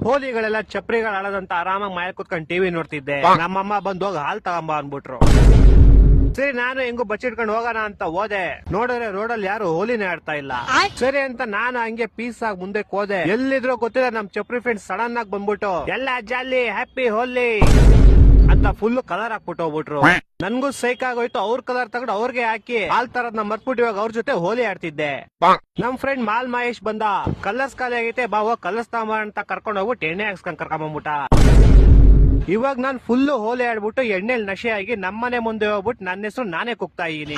ಹೋಲಿಗಳೆಲ್ಲ ಚಪ್ರಿಗಳು ಆಡೋದಂತ ಆರಾಮಾಗಿ ಮನೆ ಕುತ್ಕೊಂಡು ಟಿವಿ ನೋಡ್ತಿದ್ದೆ. ನಮ್ಮಮ್ಮ ಬಂದು ಹೋಗಿ ಹಾಲ್ ತಗೊಂಬ ಅನ್ಬಿಟ್ರು. ಸರಿ ನಾನು ಹೆಂಗು ಬಚ್ಚಿಟ್ಕೊಂಡು ಹೋಗೋಣ ಅಂತ ಹೋದೆ. ನೋಡಿದ್ರೆ ರೋಡಲ್ಲಿ ಯಾರು ಹೋಲಿನೇ ಆಡ್ತಾ ಇಲ್ಲ. ಸರಿ ಅಂತ ನಾನು ಹಂಗೆ ಪೀಸ್ ಆಗಿ ಮುಂದೆ ಹೋದೆ. ಎಲ್ಲಿದ್ರು ಗೊತ್ತಿಲ್ಲ ನಮ್ ಚಪ್ರಿ ಫ್ರೆಂಡ್ಸ್ ಸಡನ್ ಆಗಿ ಬಂದ್ಬಿಟ್ಟು ಎಲ್ಲ ಜಾಲಿ ಹ್ಯಾಪಿ ಹೋಲಿ ಅಂತ ಫುಲ್ ಕಲರ್ ಹಾಕ್ಬಿಟ್ಟು ಹೋಗ್ಬಿಟ್ರು. ನನ್ಗೂ ಸೈಕ್ ಆಗೋಯ್ತು. ಅವ್ರ ಕಲರ್ ತಗೊಂಡು ಅವ್ರಿಗೆ ಹಾಕಿ ಹಾಲ್ ತರದ್ ಮರ್ಬಿಟ್ಟು ಇವಾಗ ಅವ್ರ ಜೊತೆ ಹೋಲಿ ಆಡ್ತಿದ್ದೆ. ನಮ್ ಫ್ರೆಂಡ್ ಮಾಲ್ ಮಹೇಶ್ ಬಂದ. ಕಲರ್ಸ್ ಖಾಲಿ ಆಗೈತೆ ಬಾ ಹೋಗ್ ಕಲರ್ಸ್ ತಗೊಂಬ ಅಂತ ಕರ್ಕೊಂಡ್ ಹೋಗ್ಬಿಟ್ಟು ಎಣ್ಣೆ ಹಾಕ್ಸ್ಕೊಂಡ್ ಕರ್ಕೊಂಡ್ಬಿಟ್ಟ. ಇವಾಗ ನಾನ್ ಫುಲ್ ಹೋಲಿ ಆಡ್ಬಿಟ್ಟು ಎಣ್ಣೆಲ್ ನಶೆ ಆಗಿ ನಮ್ಮನೆ ಮುಂದೆ ಹೋಗ್ಬಿಟ್ಟು ನನ್ನ ಹೆಸರು ನಾನೇ ಕೂಗ್ತಾ ಇದೀನಿ.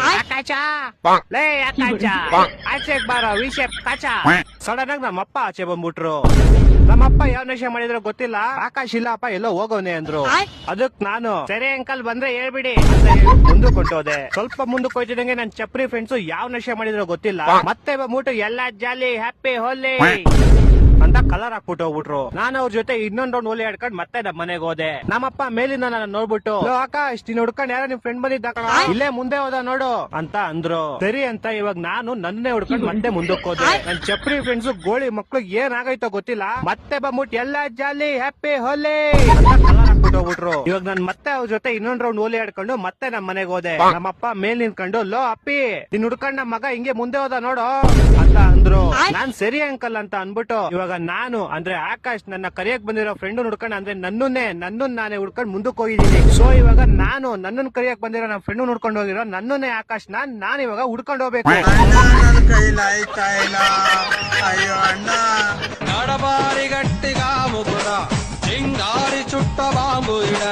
ಆಚೆ ಬಾರ ವಿಷಯ ಕಾಚ. ಸಡನ್ ಆಗಿ ನಮ್ಮಪ್ಪ ಆಚೆ ಬಂದ್ಬಿಟ್ರು. ನಮ್ಮಪ್ಪ ಯಾವ ನಶೆ ಮಾಡಿದ್ರು ಗೊತ್ತಿಲ್ಲ. ಆಕಾಶ್ ಇಲ್ಲಪ್ಪ ಎಲ್ಲೋ ಹೋಗೋನೆ ಅಂದ್ರು. ಅದಕ್ ನಾನು ಸರಿ ಅಂಕಲ್ ಬಂದ್ರೆ ಹೇಳ್ಬಿಡಿ ಅಂತ ಹೇಳಿ ಮುಂದಕ್ಕೆ ಹೊಂಟೋದೆ. ಸ್ವಲ್ಪ ಮುಂದಕ್ಕೆ ಹೋಯ್ತಿದಂಗೆ ನನ್ ಚಪ್ರಿ ಫ್ರೆಂಡ್ಸ್ ಯಾವ ನಶೆ ಮಾಡಿದ್ರು ಗೊತ್ತಿಲ್ಲ. ಮತ್ತೆ ಬಂದ್ಬಿಟ್ಟು ಎಲ್ಲ ಜಾಲಿ ಹ್ಯಾಪಿ ಹೋಲಿ ಅಂತ ಕಲರ್ ಹಾಕ್ಬಿಟ್ಟು ಹೋಗ್ಬಿಟ್ರು. ನಾನು ಅವ್ರ ಜೊತೆ ಇನ್ನೊಂದ್ ರೌಂಡ್ ಹೋಲಿ ಆಡ್ಕೊಂಡ್ ಮತ್ತೆ ನಮ್ಮ ಮನೆಗೆ ಹೋದೆ. ನಮ್ಮಪ್ಪ ಮೇಲಿಂದ ನನ್ನ ನೋಡ್ಬಿಟ್ಟು ಆಕಾಶ್ ನೀನ್ ಹುಡ್ಕೊಂಡ್ ಯಾರೋ ನಿಮ್ ಫ್ರೆಂಡ್ ಬಂದಿದ್ದ ಇಲ್ಲೇ ಮುಂದೆ ಹೋದ ನೋಡು ಅಂತ ಅಂದ್ರು. ಸರಿ ಅಂತ ಇವಾಗ ನಾನು ನನ್ನೇ ಹುಡ್ಕೊಂಡ್ ಮತ್ತೆ ಮುಂದಕ್ಕೆ ಹೋದೆ. ನನ್ ಚಪ್ರಿ ಫ್ರೆಂಡ್ಸ್ ಗೋಳಿ ಮಕ್ಳು ಏನ್ ಆಗೈತೋ ಗೊತ್ತಿಲ್ಲ. ಮತ್ತೆ ಬಂದ್ಬಿಟ್ಟು ಎಲ್ಲ ಜಾಲಿ ಹ್ಯಾಪಿ ಹೋಲಿ ಅಂತ ಕಲರ್ ಹಾಕ್ಬಿಟ್ಟು ಹೋಗ್ಬಿಟ್ರು. ಇವಾಗ ನಾನ್ ಮತ್ತೆ ಅವ್ರ ಜೊತೆ ಇನ್ನೊಂದ್ ರೌಂಡ್ ಹೋಲಿ ಆಡ್ಕೊಂಡು ಮತ್ತೆ ನಮ್ಮ ಮನೆಗೆ ಹೋದೆ. ನಮ್ಮಪ್ಪ ಮೇಲ್ ನಿಂತ್ಕೊಂಡು ಲೋ ಅಪ್ಪಿ ನೀನ್ ಹುಡ್ಕೊಂಡ್ ನಮ್ಮ ಮಗ ಹಿಂಗೆ ಮುಂದೆ ಹೋದ ನೋಡು ಅಂತ ಅಂದ್ರು. ನಾನ್ ಸರಿ ಅಂಕಲ್ ಅಂತ ಅನ್ಬಿಟ್ಟು ಇವಾಗ ನಾನು ಅಂದ್ರೆ ಆಕಾಶ್ ನನ್ನ ಕರಿಯಕ್ ಬಂದಿರೋ ಫ್ರೆಂಡ್ ಹುಡ್ಕೊಂಡ್ ಅಂದ್ರೆ ನನ್ನನ್ನೇ ನಾನೇ ಹುಡ್ಕೊಂಡ್ ಮುಂದಕ್ಕೆ ಹೋಗಿದ್ದೀನಿ. ಸೊ ಇವಾಗ ನಾನು ನನ್ನನ್ ಕರಿಯಕ್ ಬಂದಿರೋ ನನ್ನ ಫ್ರೆಂಡ್ ಹುಡ್ಕೊಂಡು ಹೋಗಿರೋ ನನ್ನನ್ನೇ ಆಕಾಶ್ ನಾನು ಇವಾಗ ಹುಡ್ಕೊಂಡು ಹೋಗ್ಬೇಕು. ಅಯ್ಯೋ ಅಣ್ಣ ನಡಬಾರಿ ಗಟ್ಟಿಗ ಮುಗುಡ ಚಿಂಗಾರಿ ಚುಟ್ಟ ಬಾಂಬು ಇಡ